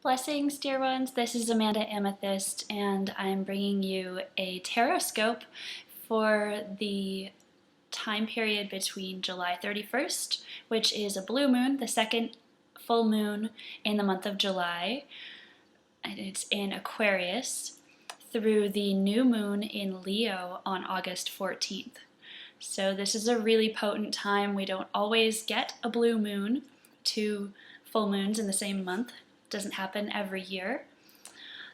Blessings, dear ones. This is Amanda Amethyst, and I'm bringing you a Tarotscope for the time period between July 31st, which is a blue moon, the second full moon in the month of July, and it's in Aquarius, through the new moon in Leo on August 14th. So this is a really potent time. We don't always get a blue moon, two full moons in the same month. Doesn't happen every year,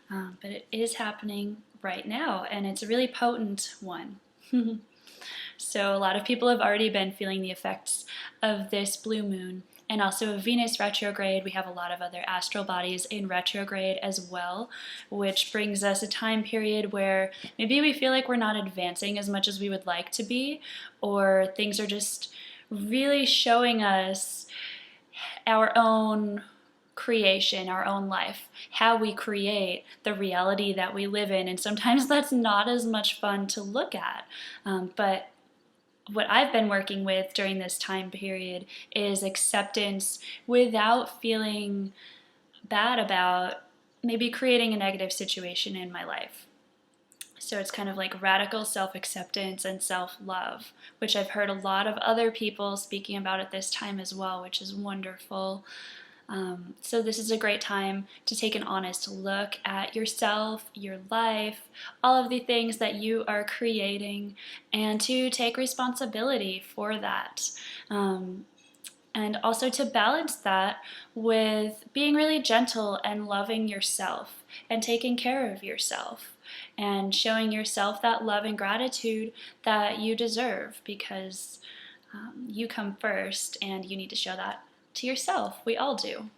but it is happening right now, and it's a really potent one. So a lot of people have already been feeling the effects of this blue moon, and also a Venus retrograde. We have a lot of other astral bodies in retrograde as well, which brings us a time period where maybe we feel like we're not advancing as much as we would like to be, or things are just really showing us our own creation, our own life, how we create the reality that we live in. And sometimes that's not as much fun to look at. But what I've been working with during this time period is acceptance without feeling bad about maybe creating a negative situation in my life. So it's kind of like radical self-acceptance and self-love, which I've heard a lot of other people speaking about at this time as well, which is wonderful. So this is a great time to take an honest look at yourself, your life, all of the things that you are creating, and to take responsibility for that. And also to balance that with being really gentle and loving yourself and taking care of yourself and showing yourself that love and gratitude that you deserve, because you come first and you need to show that to yourself. We all do.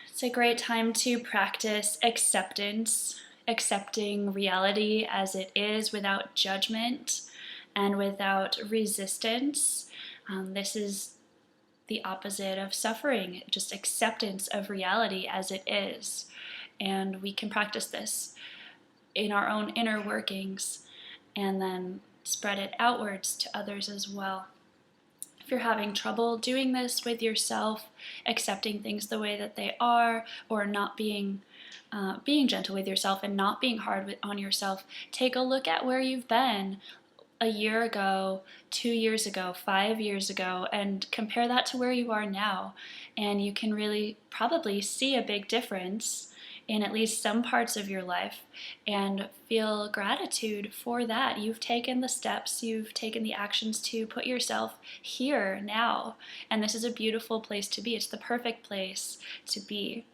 It's a great time to practice acceptance, accepting reality as it is without judgment and without resistance. This is the opposite of suffering, just acceptance of reality as it is. And we can practice this in our own inner workings and then spread it outwards to others as well. If you're having trouble doing this with yourself, accepting things the way that they are, or not being gentle with yourself and not being hard on yourself, take a look at where you've been a year ago, 2 years ago, 5 years ago, and compare that to where you are now. And you can really probably see a big difference in at least some parts of your life and feel gratitude for that. You've taken the steps, you've taken the actions to put yourself here now, and this is a beautiful place to be. It's the perfect place to be.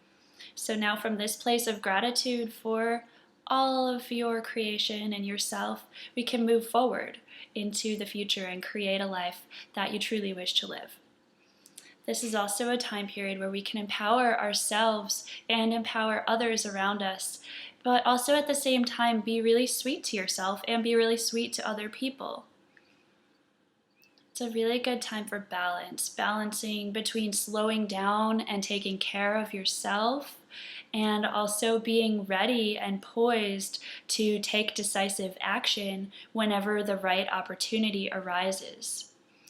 So now, from this place of gratitude for all of your creation and yourself, we can move forward into the future and create a life that you truly wish to live. This is also a time period where we can empower ourselves and empower others around us, but also at the same time be really sweet to yourself and be really sweet to other people. It's a really good time for balance, balancing between slowing down and taking care of yourself, and also being ready and poised to take decisive action whenever the right opportunity arises.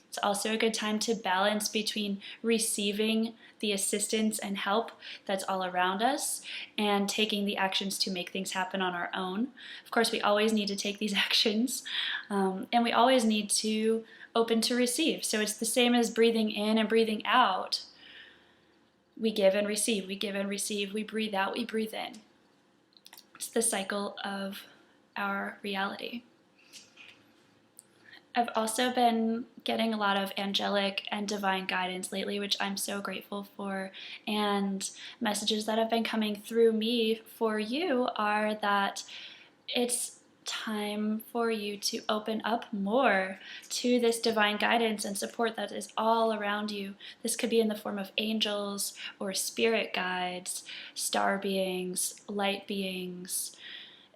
It's also a good time to balance between receiving the assistance and help that's all around us and taking the actions to make things happen on our own. Of course, we always need to take these actions, and we always need to open to receive. So it's the same as breathing in and breathing out. We give and receive, we give and receive, we breathe out, we breathe in. It's the cycle of our reality. I've also been getting a lot of angelic and divine guidance lately, which I'm so grateful for. And messages that have been coming through me for you are that it's time for you to open up more to this divine guidance and support that is all around you. This could be in the form of angels or spirit guides, star beings, light beings,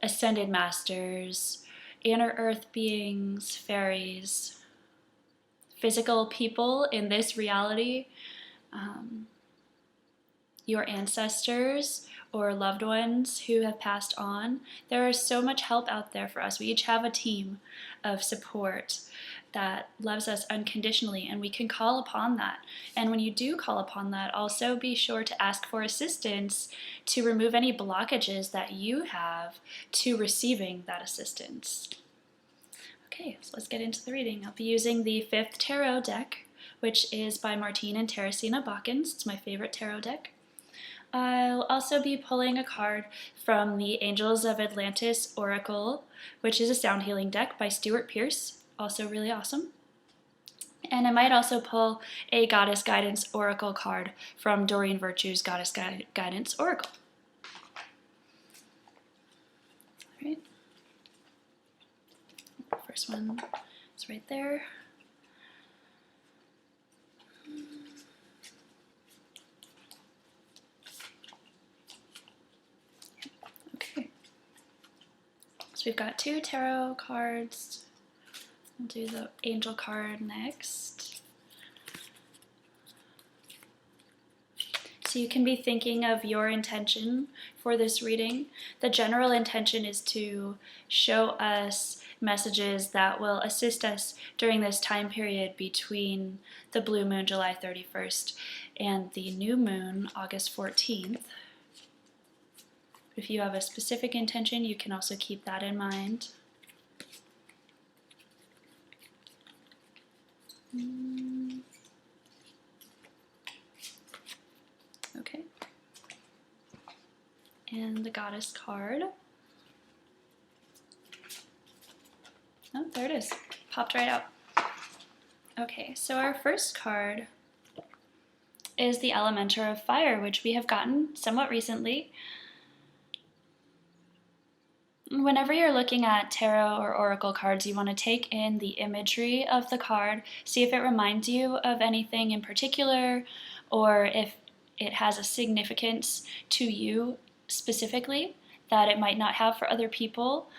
ascended masters, inner earth beings, fairies, physical people in this reality, your ancestors or loved ones who have passed on. There is so much help out there for us. We each have a team of support that loves us unconditionally, and we can call upon that. And when you do call upon that, also be sure to ask for assistance to remove any blockages that you have to receiving that assistance. Okay, so let's get into the reading. I'll be using the 5th tarot deck, which is by Martine and Teresina Balkans. It's my favorite tarot deck. I'll also be pulling a card from the Angels of Atlantis Oracle, which is a sound healing deck by Stuart Pearce, also really awesome. And I might also pull a Goddess Guidance Oracle card from Doreen Virtue's Goddess Guidance Oracle. All right. First one is right there. Okay. So we've got 2 tarot cards. We'll do the angel card next. So you can be thinking of your intention for this reading. The general intention is to show us messages that will assist us during this time period between the blue moon, July 31st, and the new moon, August 14th. If you have a specific intention, you can also keep that in mind. Okay. And the goddess card. Oh, there it is. Popped right out. Okay, so our first card is the Elementor of Fire, which we have gotten somewhat recently. Whenever you're looking at tarot or oracle cards, you want to take in the imagery of the card, see if it reminds you of anything in particular, or if it has a significance to you specifically that it might not have for other people.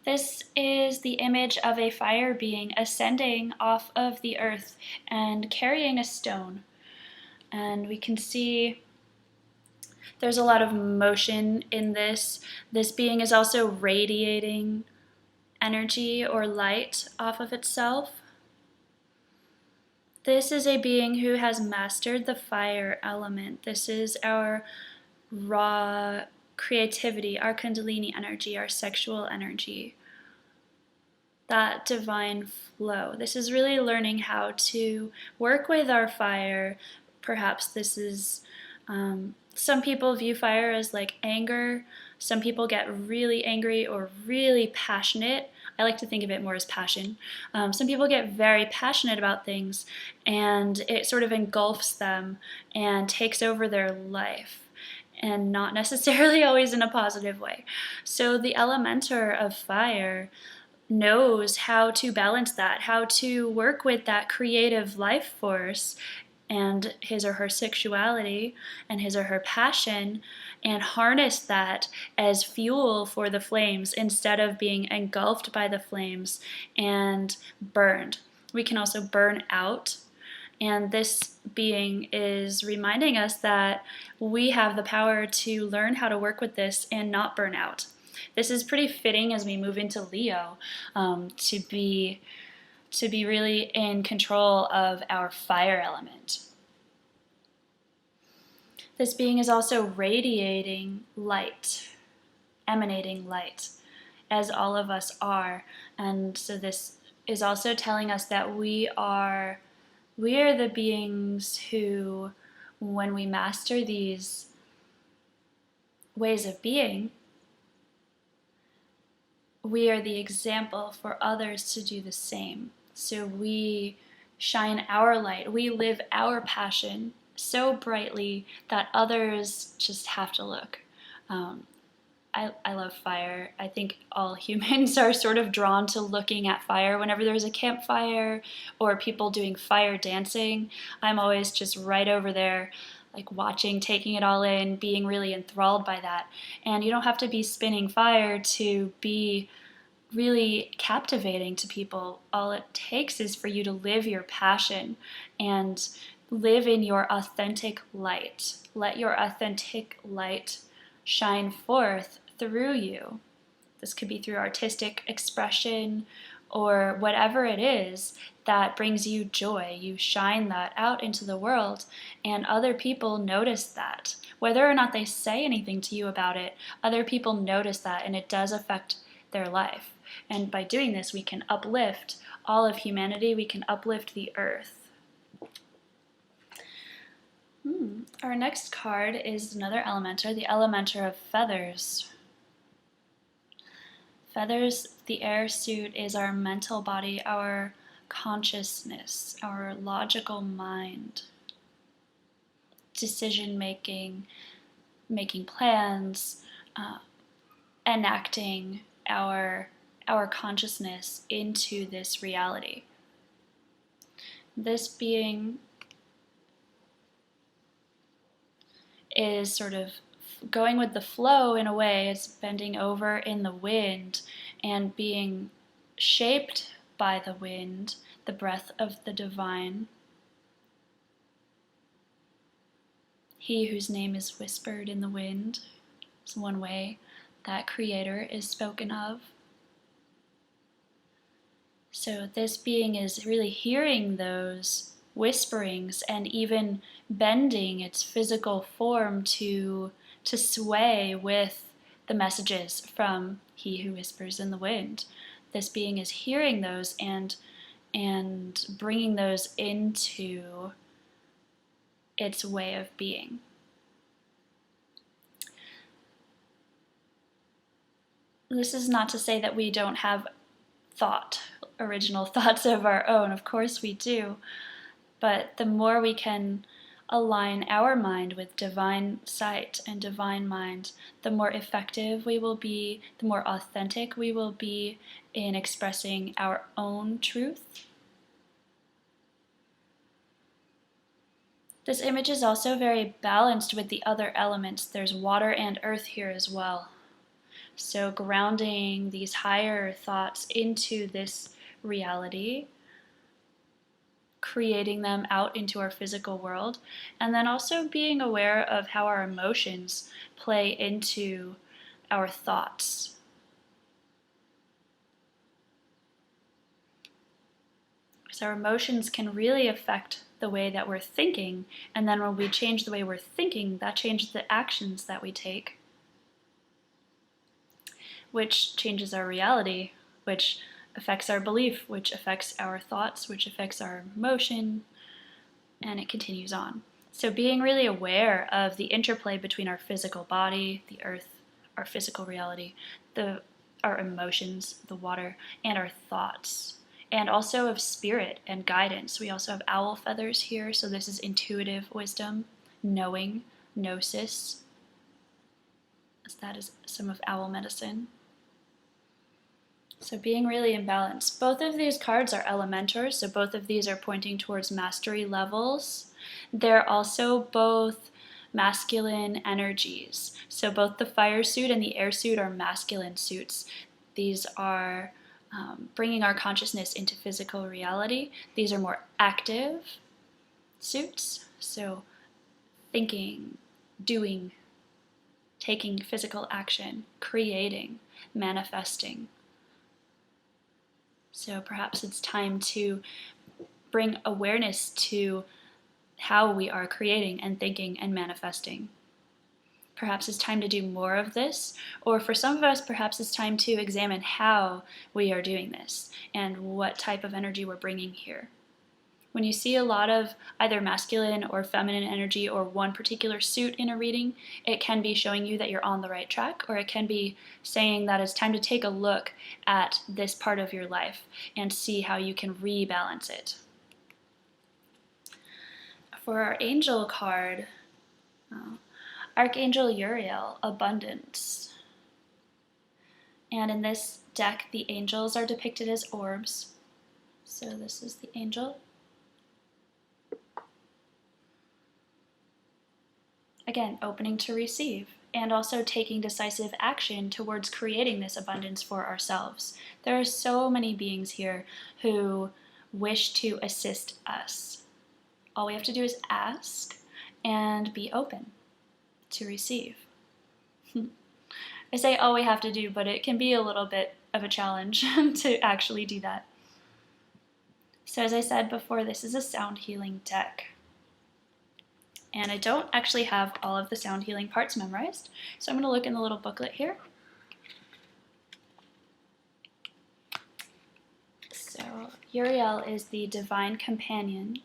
This is the image of a fire being ascending off of the earth and carrying a stone. And we can see there's a lot of motion in this. This being is also radiating energy or light off of itself. This is a being who has mastered the fire element. This is our raw creativity, our Kundalini energy, our sexual energy, that divine flow. This is really learning how to work with our fire. Perhaps this is, some people view fire as like anger. Some people get really angry or really passionate. I like to think of it more as passion. Some people get very passionate about things, and it sort of engulfs them and takes over their life, and not necessarily always in a positive way. So the Elementor of Fire knows how to balance that, how to work with that creative life force and his or her sexuality and his or her passion, and harness that as fuel for the flames instead of being engulfed by the flames and burned. We can also burn out, and this being is reminding us that we have the power to learn how to work with this and not burn out. This is pretty fitting as we move into Leo, to be really in control of our fire element. This being is also radiating light, emanating light, as all of us are. And so this is also telling us that we are the beings who, when we master these ways of being, we are the example for others to do the same. So we shine our light, we live our passion so brightly that others just have to look. I love fire. I think all humans are sort of drawn to looking at fire. Whenever there's a campfire or people doing fire dancing, I'm always just right over there, like watching, taking it all in, being really enthralled by that. And you don't have to be spinning fire to be really captivating to people. All it takes is for you to live your passion and live in your authentic light. Let your authentic light shine forth through you. This could be through artistic expression or whatever it is that brings you joy. You shine that out into the world, and other people notice that. Whether or not they say anything to you about it, other people notice that, and it does affect their life. And by doing this, we can uplift all of humanity. We can uplift the earth. Our next card is another Elementor, the Elementor of Feathers. Feathers, the air suit, is our mental body, our consciousness, our logical mind, decision making, making plans, enacting our consciousness into this reality. This being is sort of going with the flow in a way. It's bending over in the wind and being shaped by the wind, the breath of the divine. He whose name is whispered in the wind is one way that creator is spoken of. So this being is really hearing those whisperings and even bending its physical form to sway with the messages from he who whispers in the wind. This being is hearing those and bringing those into its way of being. This is not to say that we don't have original thoughts of our own. Of course we do. But the more we can align our mind with divine sight and divine mind, the more effective we will be, the more authentic we will be in expressing our own truth. This image is also very balanced with the other elements. There's water and earth here as well. So grounding these higher thoughts into this reality, creating them out into our physical world, and then also being aware of how our emotions play into our thoughts. Because our emotions can really affect the way that we're thinking, and then when we change the way we're thinking, that changes the actions that we take, which changes our reality, which affects our belief, which affects our thoughts, which affects our emotion, and it continues on. So being really aware of the interplay between our physical body, the earth, our physical reality, our emotions, the water, and our thoughts, and also of spirit and guidance. We also have owl feathers here, so this is intuitive wisdom, knowing, gnosis, as that is some of owl medicine. So being really in balance. Both of these cards are elementors, so both of these are pointing towards mastery levels. They're also both masculine energies. So both the fire suit and the air suit are masculine suits. These are bringing our consciousness into physical reality. These are more active suits, so thinking, doing, taking physical action, creating, manifesting. So perhaps it's time to bring awareness to how we are creating and thinking and manifesting. Perhaps it's time to do more of this, or for some of us, perhaps it's time to examine how we are doing this and what type of energy we're bringing here. When you see a lot of either masculine or feminine energy or one particular suit in a reading, it can be showing you that you're on the right track, or it can be saying that it's time to take a look at this part of your life and see how you can rebalance it. For our angel card, Archangel Uriel, abundance. And in this deck, the angels are depicted as orbs. So this is the angel. Again, opening to receive, and also taking decisive action towards creating this abundance for ourselves. There are so many beings here who wish to assist us. All we have to do is ask and be open to receive. I say all we have to do, but it can be a little bit of a challenge to actually do that. So as I said before, this is a sound healing deck. And I don't actually have all of the sound healing parts memorized, so I'm going to look in the little booklet here. So Uriel is the divine companion.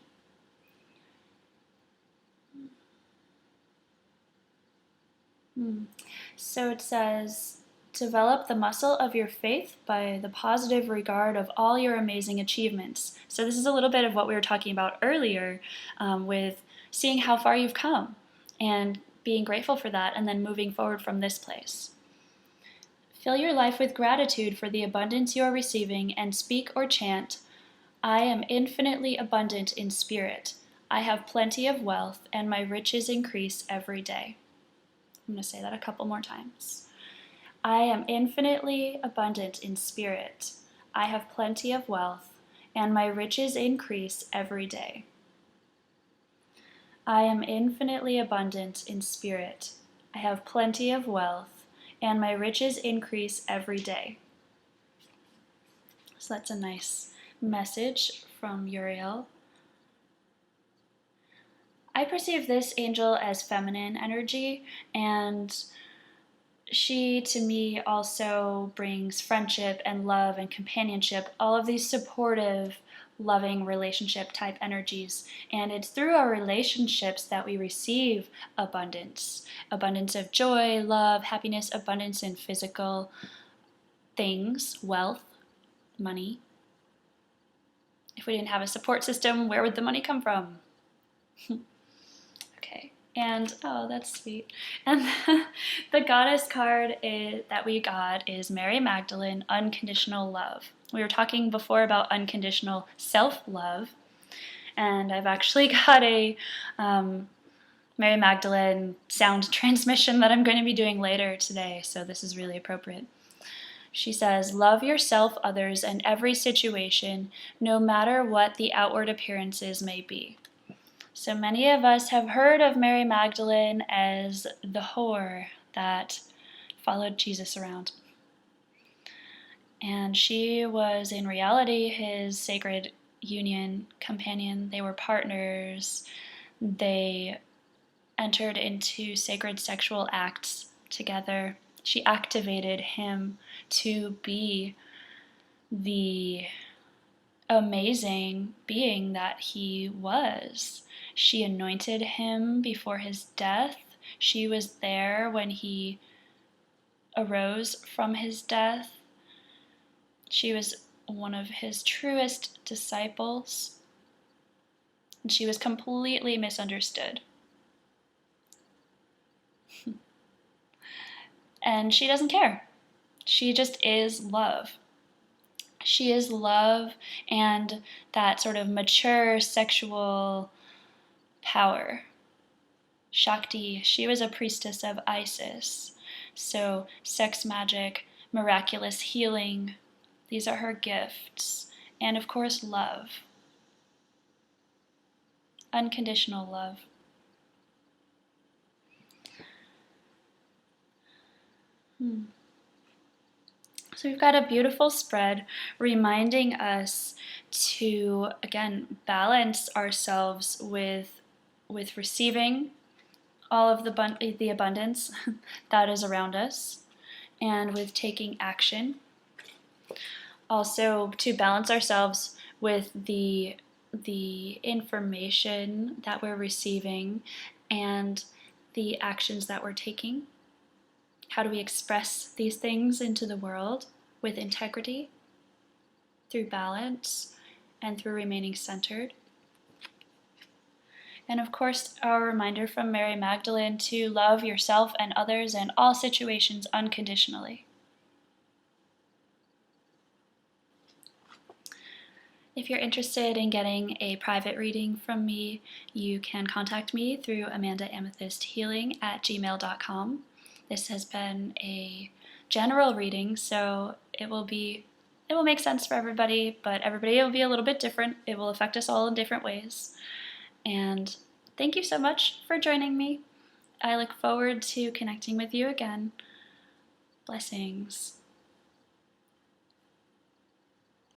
So it says, develop the muscle of your faith by the positive regard of all your amazing achievements. So this is a little bit of what we were talking about earlier with seeing how far you've come and being grateful for that and then moving forward from this place. Fill your life with gratitude for the abundance you are receiving and speak or chant, I am infinitely abundant in spirit. I have plenty of wealth and my riches increase every day. I'm going to say that a couple more times. I am infinitely abundant in spirit. I have plenty of wealth, and my riches increase every day. I am infinitely abundant in spirit. I have plenty of wealth, and my riches increase every day. So that's a nice message from Uriel. I perceive this angel as feminine energy, and she to me also brings friendship and love and companionship, all of these supportive, loving relationship type energies. And it's through our relationships that we receive abundance. Abundance of joy, love, happiness, abundance in physical things, wealth, money. If we didn't have a support system, where would the money come from? Okay, and oh, that's sweet. And the goddess card that we got is Mary Magdalene, unconditional love. We were talking before about unconditional self-love, and I've actually got a Mary Magdalene sound transmission that I'm going to be doing later today, so this is really appropriate. She says, love yourself, others, and every situation, no matter what the outward appearances may be. So many of us have heard of Mary Magdalene as the whore that followed Jesus around. And she was in reality his sacred union companion. They were partners. They entered into sacred sexual acts together. She activated him to be the amazing being that he was. She anointed him before his death. She was there when he arose from his death. She was one of his truest disciples. And she was completely misunderstood. And she doesn't care. She just is love. She is love and that sort of mature sexual power. Shakti, she was a priestess of Isis. So sex magic, miraculous healing, these are her gifts. And of course, love. Unconditional love. So we've got a beautiful spread reminding us to, again, balance ourselves with receiving all of the abundance that is around us and with taking action. Also to balance ourselves with the information that we're receiving and the actions that we're taking. How do we express these things into the world with integrity, through balance, and through remaining centered? And of course, our reminder from Mary Magdalene to love yourself and others in all situations unconditionally. If you're interested in getting a private reading from me, you can contact me through amandaamethysthealing@gmail.com. This has been a general reading, so it will make sense for everybody, but everybody will be a little bit different. It will affect us all in different ways. And thank you so much for joining me. I look forward to connecting with you again. Blessings.